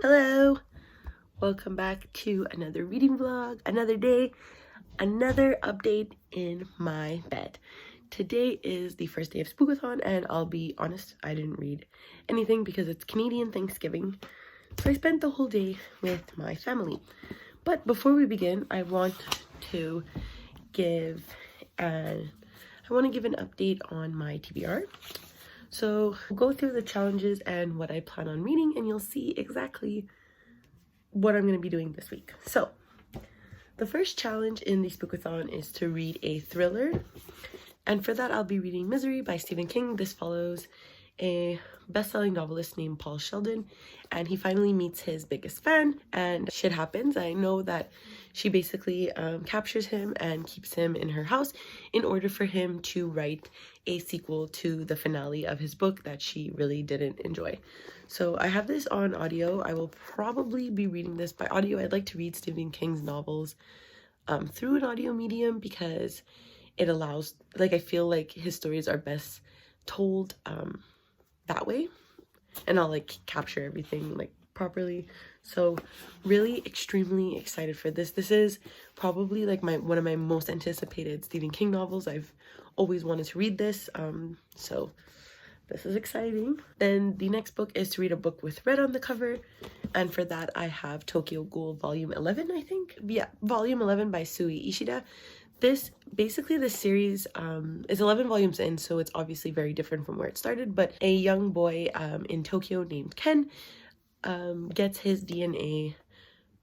Hello! Welcome back to another reading vlog, another day, another update in my bed. Today is the first day of SPOOKATHON, and I'll be honest, I didn't read anything because it's Canadian Thanksgiving, so I spent the whole day with my family. But before we begin, I want to give an update on my TBR. So we'll go through the challenges and what I plan on reading, and you'll see exactly what I'm going to be doing this week. So the first challenge in the Spookathon is to read a thriller, and for that I'll be reading Misery by Stephen King. This follows a best-selling novelist named Paul Sheldon, and he finally meets his biggest fan, and shit happens. I know that she basically captures him and keeps him in her house in order for him to write a sequel to the finale of his book that she really didn't enjoy. So I have this on audio. I will probably be reading this by audio. I'd like to read Stephen King's novels through an audio medium because it allows, I feel like his stories are best told that way, and I'll capture everything properly. So really extremely excited for this. This is probably one of my most anticipated Stephen King novels. I've always wanted to read this, so this is exciting. Then the next book is to read a book with red on the cover, and for that I have Tokyo Ghoul Volume 11, I think. Yeah, Volume 11 by Sui Ishida. This series is 11 volumes in, so it's obviously very different from where it started, but a young boy in Tokyo named Ken gets his DNA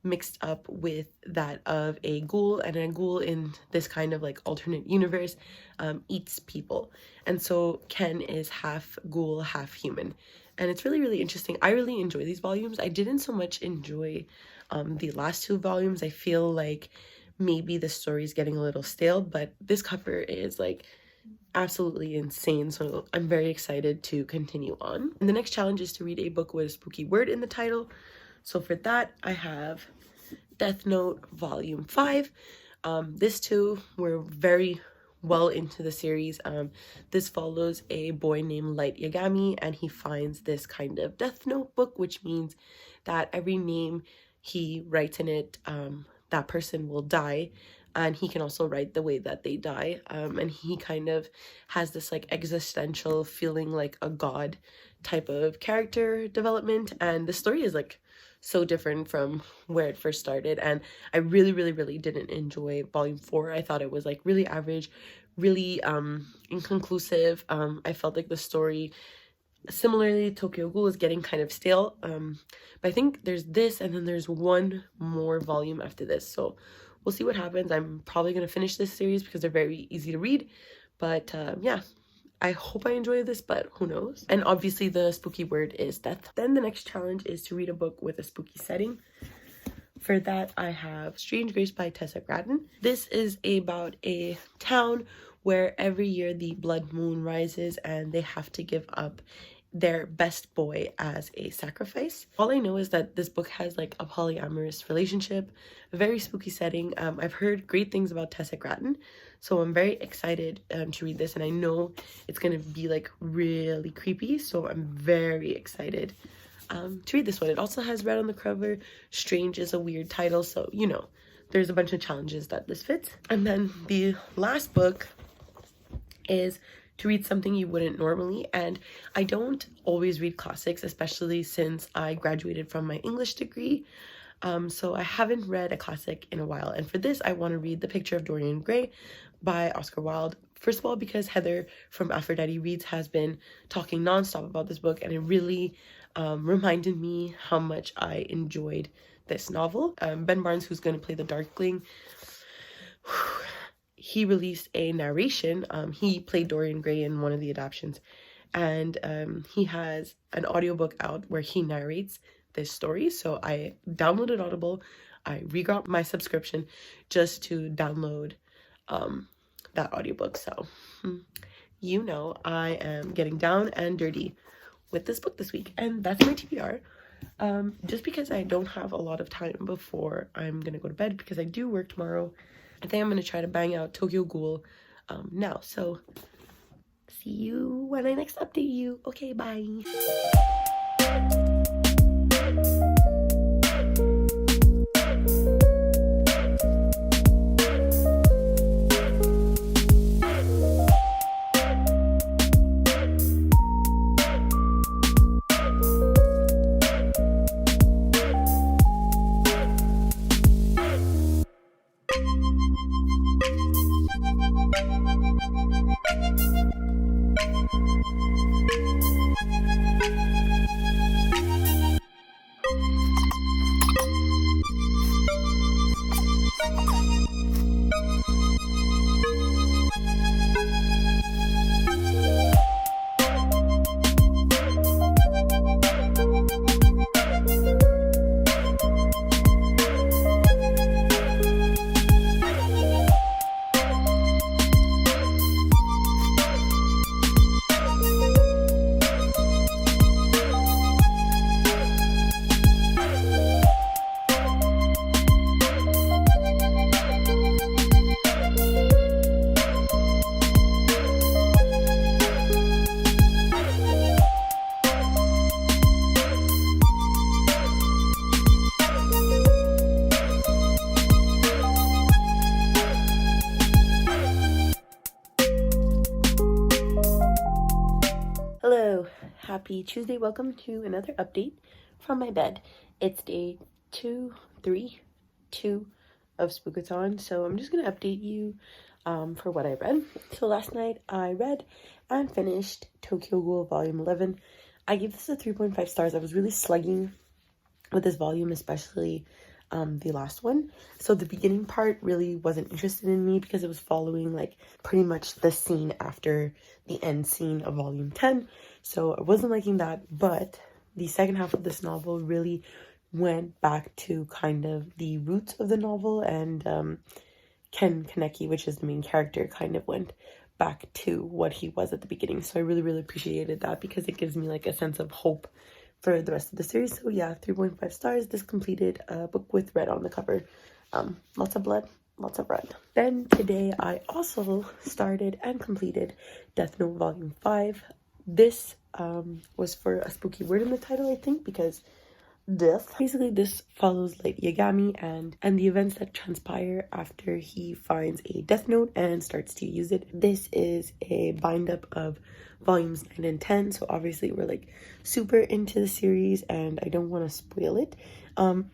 mixed up with that of a ghoul, and a ghoul in this kind of alternate universe eats people, and so Ken is half ghoul, half human, and it's really, really interesting. I really enjoy these volumes. I didn't so much enjoy the last two volumes. I feel like maybe the story is getting a little stale, but this cover is absolutely insane, so I'm very excited to continue on. And the next challenge is to read a book with a spooky word in the title. So for that I have Death Note Volume 5. This too, we're very well into the series. This follows a boy named Light Yagami, and he finds this kind of Death Note book, which means that every name he writes in it, that person will die, and he can also write the way that they die, and he kind of has this existential feeling like a god type of character development, and the story is so different from where it first started, and I really, really, really didn't enjoy Volume 4. I thought it was really average, really inconclusive. I felt like the story, similarly Tokyo Ghoul, is getting kind of stale, but I think there's this and then there's one more volume after this, so we'll see what happens. I'm probably going to finish this series because they're very easy to read, but yeah, I hope I enjoy this, but who knows. And obviously the spooky word is death. Then the next challenge is to read a book with a spooky setting. For that I have Strange Grace by Tessa Gratton. This is about a town where every year the blood moon rises and they have to give up their best boy as a sacrifice. All I know is that this book has a polyamorous relationship, a very spooky setting. I've heard great things about Tessa Gratton, so I'm very excited to read this, and I know it's gonna be really creepy, so I'm very excited to read this one. It also has red on the cover. Strange is a weird title, so you know there's a bunch of challenges that this fits. And then the last book is to read something you wouldn't normally, and I don't always read classics, especially since I graduated from my English degree, so I haven't read a classic in a while. And for this I want to read The Picture of Dorian Gray by Oscar Wilde. First of all, because Heather from Aphrodite Reads has been talking nonstop about this book, and it really reminded me how much I enjoyed this novel. Ben Barnes, who's going to play the Darkling, he released a narration. He played Dorian Gray in one of the adaptions, and he has an audiobook out where he narrates this story. So I downloaded Audible. I re-got my subscription just to download that audiobook. So you know I am getting down and dirty with this book this week, and that's my TBR. Just because I don't have a lot of time before I'm gonna go to bed because I do work tomorrow, I think I'm going to try to bang out Tokyo Ghoul now. So see you when I next update you. Okay, bye. happy Tuesday. Welcome to another update from my bed. It's day 2 of SPOOKATHON, so I'm just gonna update you for what I read. So last night I read and finished Tokyo Ghoul Volume 11. I gave this a 3.5 stars. I was really slugging with this volume, especially the last one. So the beginning part really wasn't interested in me because it was following like pretty much the scene after the end scene of volume 10. So I wasn't liking that, but the second half of this novel really went back to kind of the roots of the novel, and Ken Kaneki, which is the main character, kind of went back to what he was at the beginning. So I really appreciated that because it gives me like a sense of hope for the rest of the series. So yeah, 3.5 stars. This completed a book with red on the cover. Lots of blood, lots of red. Then today I also started and completed Death Note Volume 5. This was for a spooky word in the title, I think, because this follows Light Yagami and the events that transpire after he finds a death note and starts to use it. This is a bind up of volumes 9 and 10, so obviously we're like super into the series and I don't want to spoil it.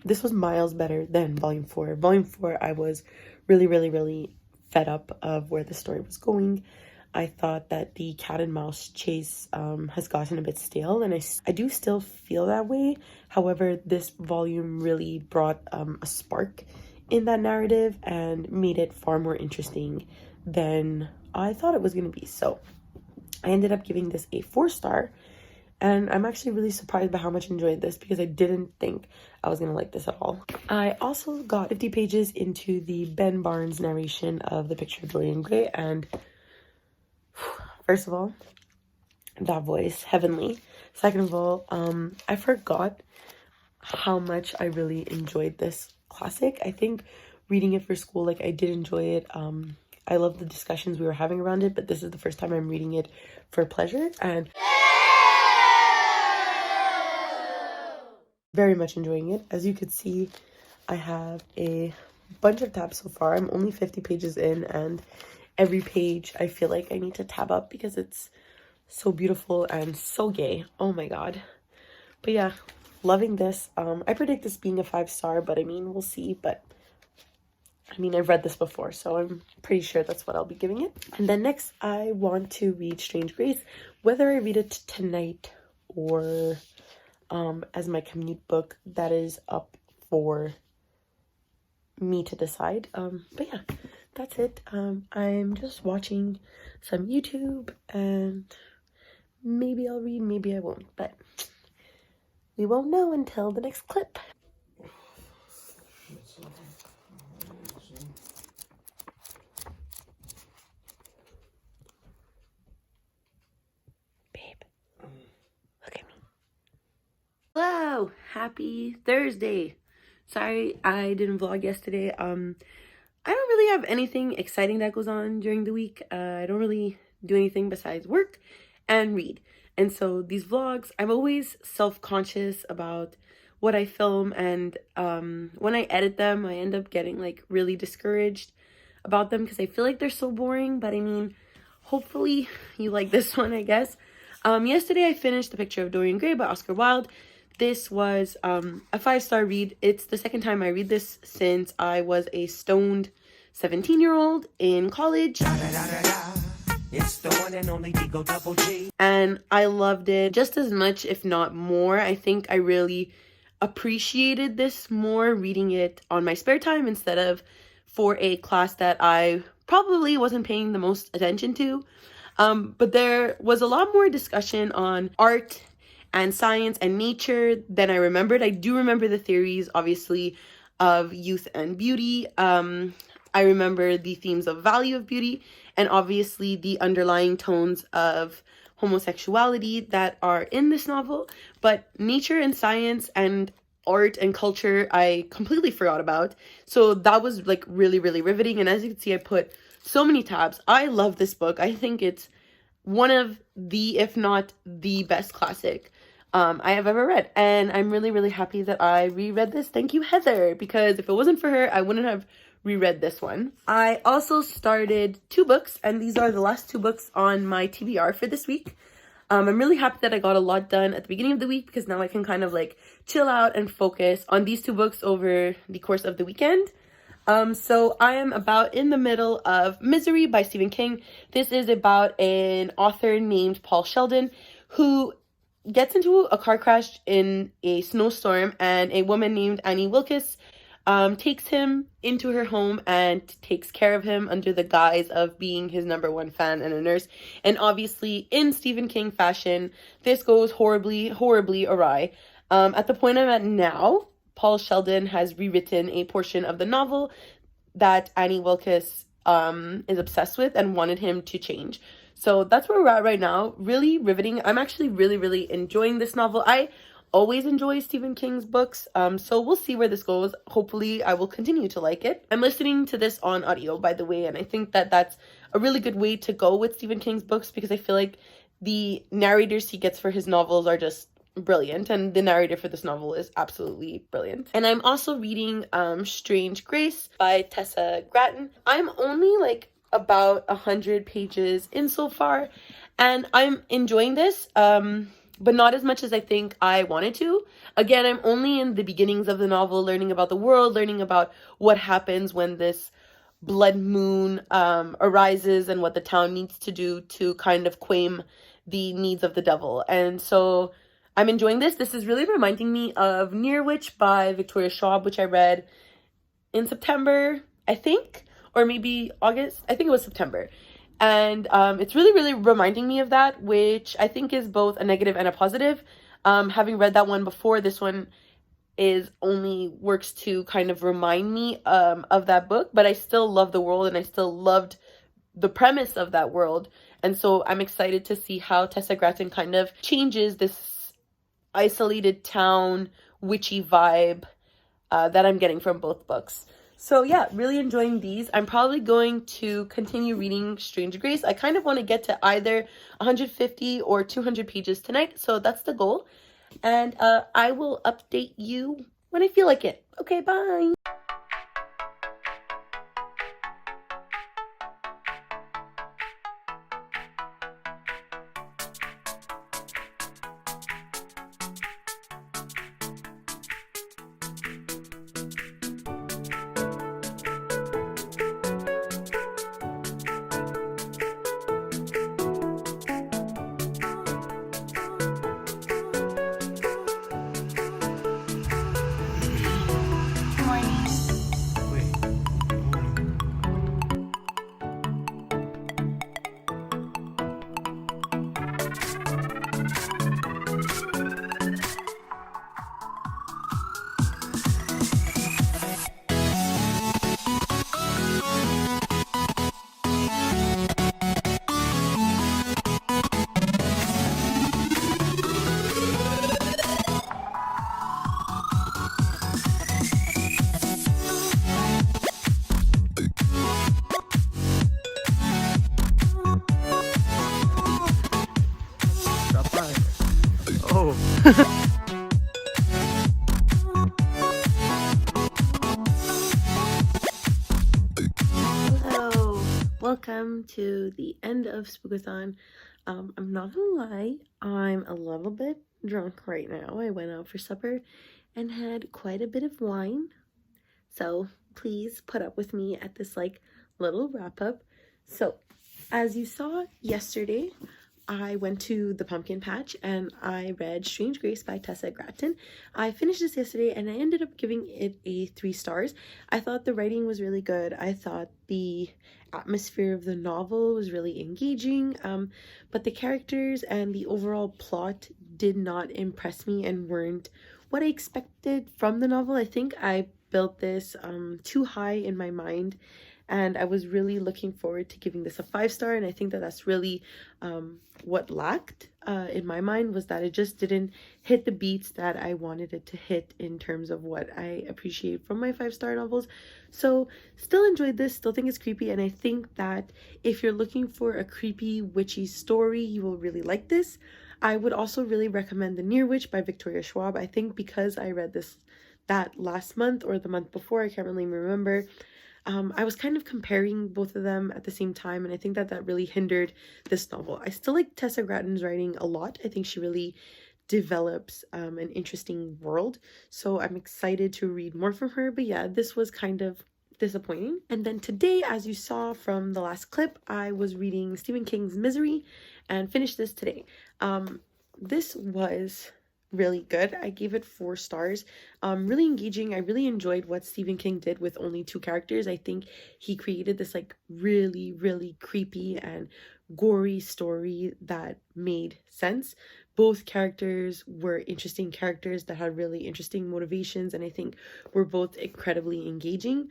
This was miles better than volume 4. Volume 4 I was really fed up of where the story was going. I thought that the cat and mouse chase has gotten a bit stale, and I do still feel that way. However, this volume really brought a spark in that narrative and made it far more interesting than I thought it was going to be. So I ended up giving this a 4-star, and I'm actually really surprised by how much I enjoyed this because I didn't think I was going to like this at all. I also got 50 pages into the Ben Barnes narration of The Picture of Dorian Gray, and first of all, that voice, heavenly. Second of all, I forgot how much I really enjoyed this classic. I think reading it for school, like I did enjoy it. I love the discussions we were having around it, but this is the first time I'm reading it for pleasure and very much enjoying it. As you could see, I have a bunch of tabs so far. I'm only 50 pages in, and every page I feel like I need to tab up because it's so beautiful and so gay. Oh my god. But yeah, loving this. I predict this being a 5-star, but I mean, we'll see. But I mean, I've read this before, so I'm pretty sure that's what I'll be giving it. And then next, I want to read Strange Grace. Whether I read it tonight or as my commute book, that is up for me to decide. But yeah, that's it. I'm just watching some YouTube, and maybe I'll read, maybe I won't, but we won't know until the next clip. Babe, look at me. Hello, happy Thursday. Sorry I didn't vlog yesterday. I don't really have anything exciting that goes on during the week. I don't really do anything besides work and read. And so these vlogs, I'm always self-conscious about what I film, and when I edit them, I end up getting like really discouraged about them because I feel like they're so boring. But I mean, hopefully you like this one, I guess. Yesterday I finished The Picture of Dorian Gray by Oscar Wilde. This was a 5-star read. It's the second time I read this since I was a stoned 17-year-old in college. It's the one and only Digo Double G. And I loved it just as much, if not more. I think I really appreciated this more reading it on my spare time instead of for a class that I probably wasn't paying the most attention to. But there was a lot more discussion on art and science and nature than I remembered. I do remember the theories, obviously, of youth and beauty. I remember the themes of value of beauty, and obviously the underlying tones of homosexuality that are in this novel. But nature and science and art and culture, I completely forgot about. So that was like really riveting. And as you can see, I put so many tabs. I love this book. I think it's one of the, if not the best classic I have ever read. And I'm really happy that I reread this. Thank you, Heather, because if it wasn't for her, I wouldn't have reread this one. I also started 2 books, and these are the last 2 books on my TBR for this week. I'm really happy that I got a lot done at the beginning of the week, because now I can kind of like chill out and focus on these two books over the course of the weekend. So I am about in the middle of Misery by Stephen King. This is about an author named Paul Sheldon who gets into a car crash in a snowstorm, and a woman named Annie Wilkes takes him into her home and takes care of him under the guise of being his #1 fan and a nurse. And obviously, in Stephen King fashion, this goes horribly, horribly awry. At the point I'm at now, Paul Sheldon has rewritten a portion of the novel that Annie Wilkes is obsessed with and wanted him to change. So that's where we're at right now. Really riveting. I'm actually really, really enjoying this novel. I always enjoy Stephen King's books, so we'll see where this goes. Hopefully I will continue to like it. I'm listening to this on audio, by the way, and I think that that's a really good way to go with Stephen King's books, because I feel like the narrators he gets for his novels are just brilliant, and the narrator for this novel is absolutely brilliant. And I'm also reading Strange Grace by Tessa Gratton. I'm only like about 100 pages in so far, and I'm enjoying this, but not as much as I think I wanted to. Again, I'm only in the beginnings of the novel, learning about the world, learning about what happens when this blood moon arises, and what the town needs to do to kind of quaim the needs of the devil. And so I'm enjoying this. This is really reminding me of Near Witch by Victoria Schwab, which I read in September, I think, or maybe August. I think it was September. And it's really, really reminding me of that, which I think is both a negative and a positive. Having read that one before, this one only works to kind of remind me of that book, but I still love the world, and I still loved the premise of that world. And so I'm excited to see how Tessa Gratton kind of changes this isolated town witchy vibe that I'm getting from both books. So yeah, really enjoying these. I'm probably going to continue reading Strange Grace. I kind of want to get to either 150 or 200 pages tonight, so that's the goal. And I will update you when I feel like it. Okay, bye. Hello, welcome to the end of Spookathon. I'm not gonna lie, I'm a little bit drunk right now. I went out for supper and had quite a bit of wine, so please put up with me at this like little wrap up. So as you saw yesterday, I went to the pumpkin patch and I read Strange Grace by Tessa Gratton. I finished this yesterday and I ended up giving it a 3 stars. I thought the writing was really good. I thought the atmosphere of the novel was really engaging, but the characters and the overall plot did not impress me and weren't what I expected from the novel. I think I built this too high in my mind, and I was really looking forward to giving this a 5-star, and I think that that's really what lacked in my mind, was that it just didn't hit the beats that I wanted it to hit in terms of what I appreciate from my 5-star novels. So still enjoyed this, still think it's creepy, and I think that if you're looking for a creepy witchy story, you will really like this. I would also really recommend The Near Witch by Victoria Schwab. I think because I read that last month or the month before, I can't really remember. I was kind of comparing both of them at the same time, and I think that that really hindered this novel. I still like Tessa Gratton's writing a lot. I think she really develops an interesting world, so I'm excited to read more from her. But yeah, this was kind of disappointing. And then today, as you saw from the last clip, I was reading Stephen King's Misery and finished this today. This was really good. I gave it 4 stars. Really engaging. I really enjoyed what Stephen King did with only 2 characters. I think he created this like really creepy and gory story that made sense. Both characters were interesting characters that had really interesting motivations, and I think were both incredibly engaging.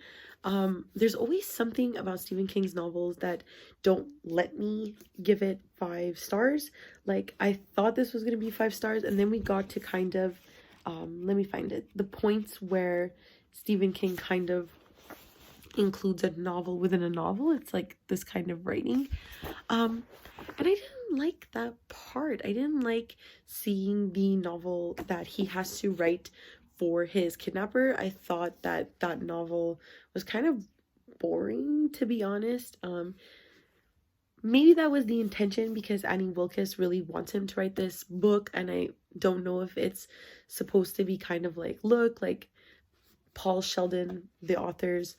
There's always something about Stephen King's novels that don't let me give it 5 stars. Like, I thought this was going to be 5 stars, and then we got to kind of, let me find it, the points where Stephen King kind of includes a novel within a novel. It's like this kind of writing. And I didn't like that part. I didn't like seeing the novel that he has to write for his kidnapper. I thought that that novel was kind of boring, to be honest. Maybe that was the intention because Annie Wilkes really wants him to write this book, and I don't know if it's supposed to be kind of like, look, like Paul Sheldon, the author's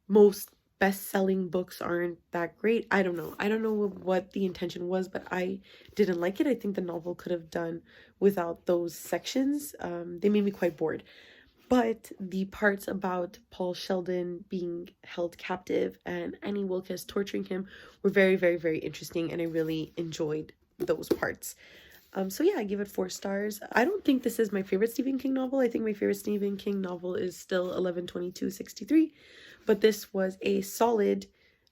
most best-selling books aren't that great. I don't know what the intention was, but I didn't like it. I think the novel could have done without those sections. They made me quite bored. But the parts about Paul Sheldon being held captive and Annie Wilkes torturing him were very interesting, and I really enjoyed those parts. So yeah, I give it 4 stars. I don't think this is my favorite Stephen King novel. I think my favorite Stephen King novel is still 11/22/63, but this was a solid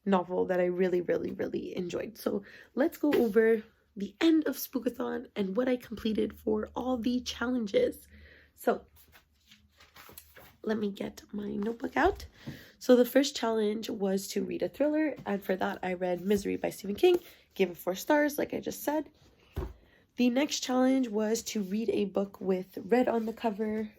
novel that I really enjoyed. So let's go over the end of Spookathon and what I completed for all the challenges. So let me get my notebook out. So the first challenge was to read a thriller, and for that I read Misery by Stephen King, gave it 4 stars like I just said. The next challenge was to read a book with red on the cover,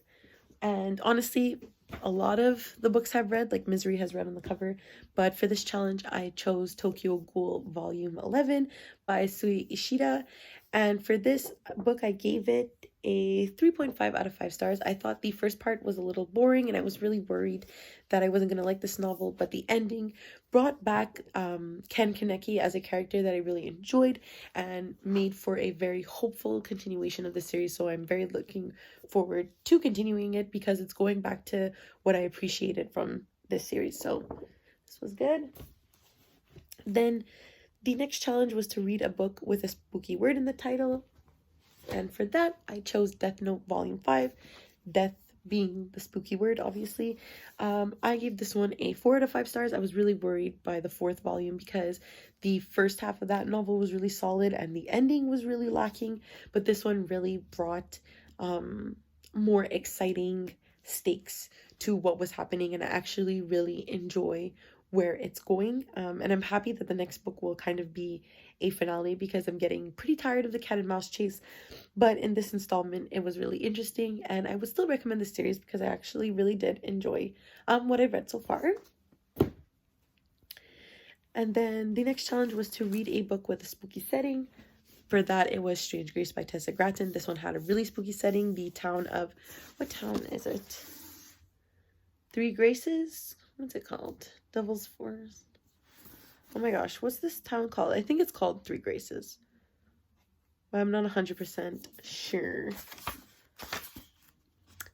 and honestly, a lot of the books I've read, like Misery, has red on the cover, but for this challenge I chose Tokyo Ghoul Volume 11 by Sui Ishida, and for this book I gave it a 3.5 out of 5 stars. I thought the first part was a little boring, and I was really worried that I wasn't going to like this novel, but the ending brought back Ken Kaneki as a character that I really enjoyed and made for a very hopeful continuation of the series. So I'm very looking forward to continuing it because it's going back to what I appreciated from this series. So this was good. Then the next challenge was to read a book with a spooky word in the title. And for that, I chose Death Note Volume 5, death being the spooky word, obviously. I gave this one a 4 out of 5 stars. I was really worried by the 4th volume because the first half of that novel was really solid and the ending was really lacking, but this one really brought more exciting stakes to what was happening, and I actually really enjoy where it's going, and I'm happy that the next book will kind of be a finale because I'm getting pretty tired of the cat and mouse chase. But in this installment it was really interesting, and I would still recommend the series because I actually really did enjoy what I've read so far. And then the next challenge was to read a book with a spooky setting. For that, it was Strange Grace by Tessa Gratton. This one had a really spooky setting. The town of, what town is it? Three Graces? What's it called? Devil's Forest? Oh my gosh, what's this town called? I think it's called Three Graces, but I'm not 100% sure.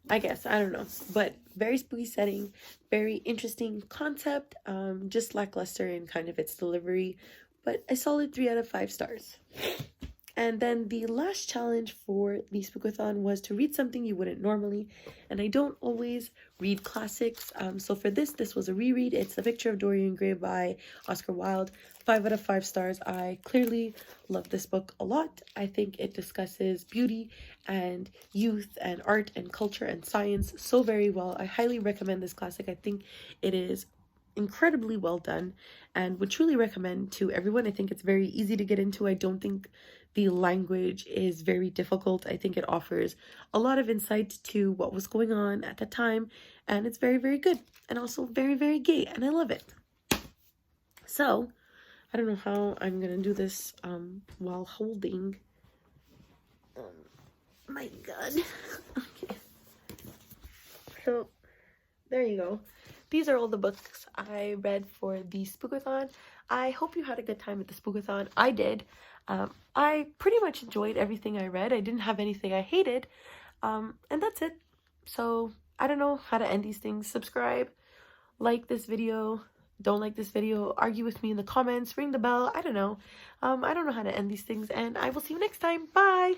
I guess, I don't know, but very spooky setting, very interesting concept, just lackluster in kind of its delivery, but a solid 3 out of 5 stars. And then the last challenge for the Spookathon was to read something you wouldn't normally, and I don't always read classics, so for this was a reread. It's The Picture of Dorian Gray by Oscar Wilde, 5 out of 5 stars. I clearly love this book a lot. I think it discusses beauty and youth and art and culture and science so very well. I highly recommend this classic. I think it is incredibly well done and would truly recommend to everyone. I think it's very easy to get into. I don't think The language is very difficult. I think it offers a lot of insight to what was going on at the time, and it's very, very good, and also very, very gay, and I love it. So I don't know how I'm gonna do this while holding my gun. Okay, so there you go. These are all the books I read for the Spookathon. I hope you had a good time at the Spookathon. I did. I pretty much enjoyed everything I read. I didn't have anything I hated. And that's it. So I don't know how to end these things. Subscribe, like this video, don't like this video, argue with me in the comments, ring the bell. I don't know. I don't know how to end these things, and I will see you next time. Bye!